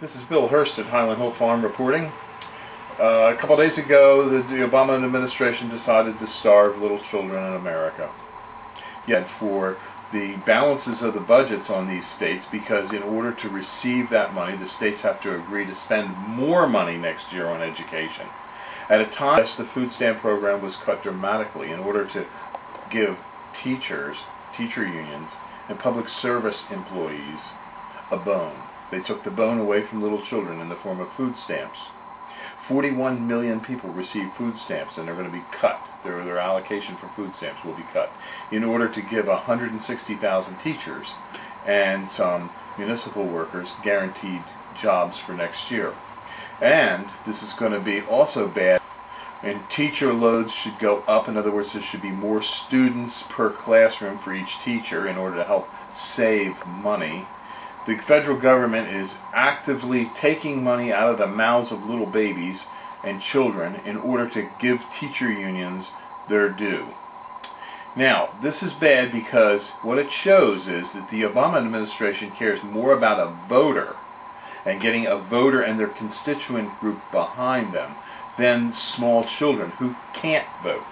This is Bill Hurst at Highland Hill Farm reporting. A couple days ago, the Obama administration decided to starve little children in America. Yet for the balances of the budgets on these states, because in order to receive that money, the states have to agree to spend more money next year on education. At a time, the food stamp program was cut dramatically in order to give teachers, teacher unions, and public service employees a bone. They took the bone away from little children in the form of food stamps. 41 million people receive food stamps, and they're going to be cut. Their allocation for food stamps will be cut in order to give 160,000 teachers and some municipal workers guaranteed jobs for next year. And this is going to be also bad, and teacher loads should go up. In other words, there should be more students per classroom for each teacher in order to help save money. The federal government is actively taking money out of the mouths of little babies and children in order to give teacher unions their due. Now, this is bad because what it shows is that the Obama administration cares more about a voter and getting a voter and their constituent group behind them than small children who can't vote.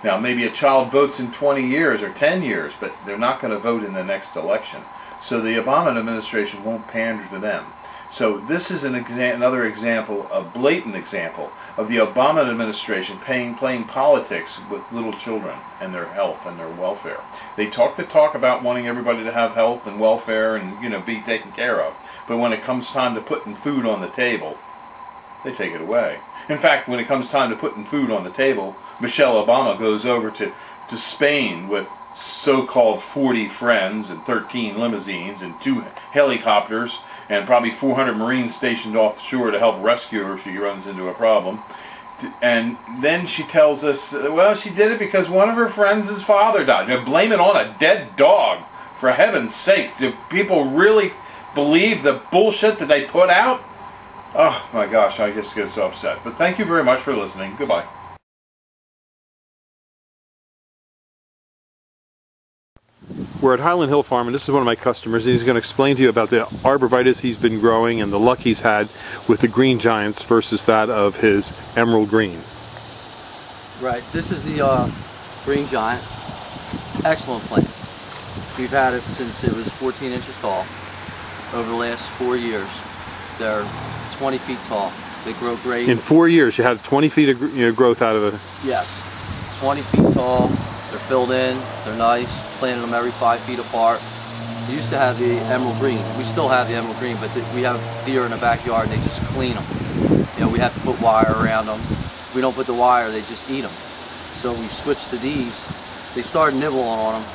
Now, maybe a child votes in 20 years or 10 years, but they're not going to vote in the next election. So the Obama administration won't pander to them. So this is another example, a blatant example, of the Obama administration playing politics with little children and their health and their welfare. They talk the talk about wanting everybody to have health and welfare and, be taken care of. But when it comes time to putting food on the table, they take it away. In fact, when it comes time to putting food on the table, Michelle Obama goes over to Spain with so-called 40 friends and 13 limousines and 2 helicopters and probably 400 Marines stationed off the shore to help rescue her if she runs into a problem. And then she tells us, well, she did it because one of her friends' father died. Now, blame it on a dead dog, for heaven's sake. Do people really believe the bullshit that they put out? Oh my gosh, I just get so upset. But thank you very much for listening. Goodbye. We're at Highland Hill Farm, and this is one of my customers, and he's going to explain to you about the arborvitae he's been growing and the luck he's had with the green giants versus that of his emerald green. Right, this is the green giant. Excellent plant. We've had it since it was 14 inches tall. Over the last 4 years, they're 20 feet tall. They grow great. In 4 years, you had 20 feet of growth out of it? Yes, 20 feet tall. They're filled in. They're nice. Planted them every 5 feet apart. We used to have the emerald green. We still have the emerald green, but we have deer in the backyard and they just clean them. We have to put wire around them. If we don't put the wire, they just eat them. So we switched to these. They started nibbling on them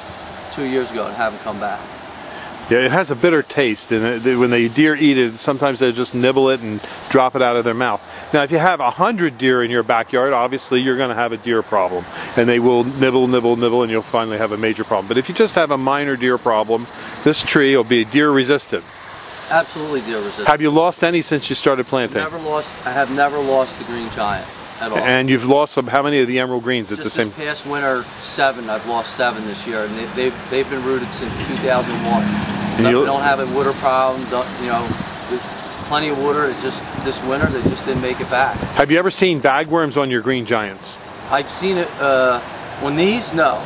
2 years ago and haven't come back. Yeah, it has a bitter taste, and when the deer eat it, sometimes they just nibble it and drop it out of their mouth. Now, if you have 100 deer in your backyard, obviously you're going to have a deer problem, and they will nibble, nibble, nibble, and you'll finally have a major problem. But if you just have a minor deer problem, this tree will be deer resistant. Absolutely deer resistant. Have you lost any since you started planting? I have never lost the green giant at all. And you've lost how many of the emerald greens at the same? Just this past winter, 7. I've lost 7 this year, and they've been rooted since 2001. We don't have a water problem. There's plenty of water. It's just this winter they just didn't make it back. Have you ever seen bagworms on your green giants? I've seen it on these. No.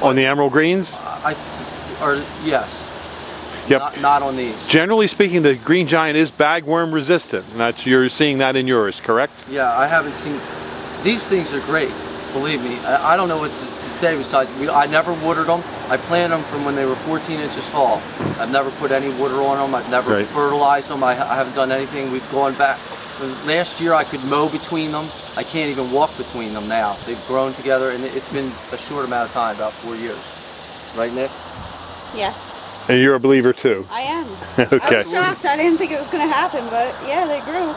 On the emerald greens? Yes. Yep. Not on these. Generally speaking, the green giant is bagworm resistant. And you're seeing that in yours, correct? Yeah, I haven't seen. These things are great. Believe me. I don't know what to say besides I never watered them. I planted them from when they were 14 inches tall. I've never put any water on them. I've never fertilized them. I haven't done anything. We've gone back. Last year I could mow between them. I can't even walk between them now. They've grown together, and it's been a short amount of time, about 4 years. Right, Nick? Yeah. And you're a believer too? I am. Okay. I was shocked. I didn't think it was going to happen, but yeah, they grew.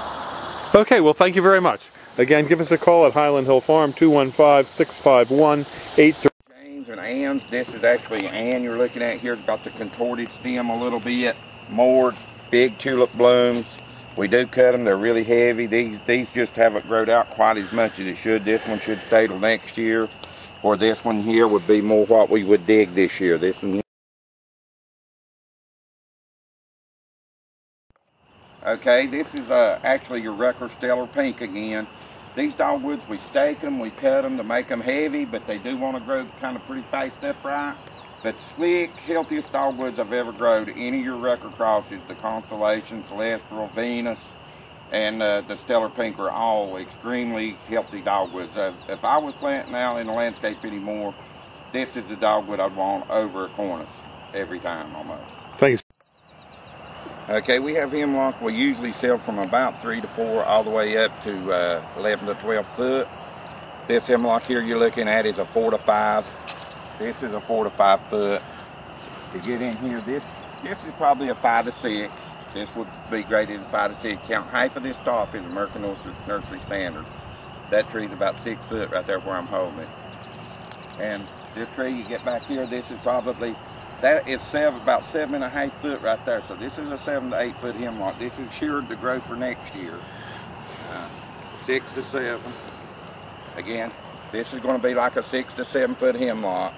Okay, well, thank you very much. Again, give us a call at Highland Hill Farm, 215-651-83. And Ann's, this is actually Ann you're looking at here. Got the contorted stem a little bit more, big tulip blooms. We do cut them, they're really heavy. These just haven't grown out quite as much as it should. This one should stay till next year, or this one here would be more what we would dig this year. This one here. Okay, this is actually your Rucker Stellar Pink again. These dogwoods, we stake them, we cut them to make them heavy, but they do want to grow kind of pretty fast upright. But slick, healthiest dogwoods I've ever grown, any of your Rucker crosses, the Constellation, Celestial, Venus, and the Stellar Pink are all extremely healthy dogwoods. If I was planting out in the landscape anymore, this is the dogwood I'd want over a cornice every time almost. Thanks. Okay, we have hemlock. We usually sell from about 3 to 4 all the way up to 11 to 12 foot. This hemlock here you're looking at is a 4 to 5. This is a 4 to 5 foot. To get in here, this is probably a 5 to 6. This would be graded as 5 to 6. Count half of this top is American Nursery Standard. That tree's about 6 foot right there where I'm holding it. And this tree you get back here, this is probably, that is about 7.5 foot right there. So this is a 7 to 8 foot hemlock. This is sure to grow for next year. 6 to 7. Again, this is going to be like a 6 to 7 foot hemlock.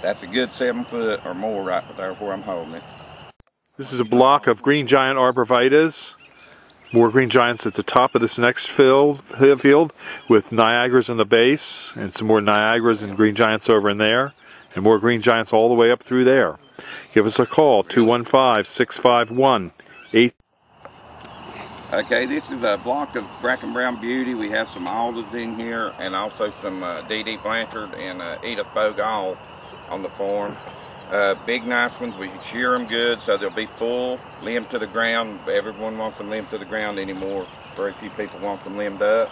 That's a good 7 foot or more right there where I'm holding it. This is a block of green giant arborvitaes. More green giants at the top of this next field with Niagaras in the base, and some more Niagaras and green giants over in there, and more green giants all the way up through there. Give us a call, 215-651-8. Okay, this is a block of Bracken Brown Beauty. We have some alders in here, and also some D.D. Blanchard and Edith Bogal on the farm. Big nice ones, we shear them good so they'll be full, limb to the ground. Everyone wants them limbed to the ground anymore. Very few people want them limbed up.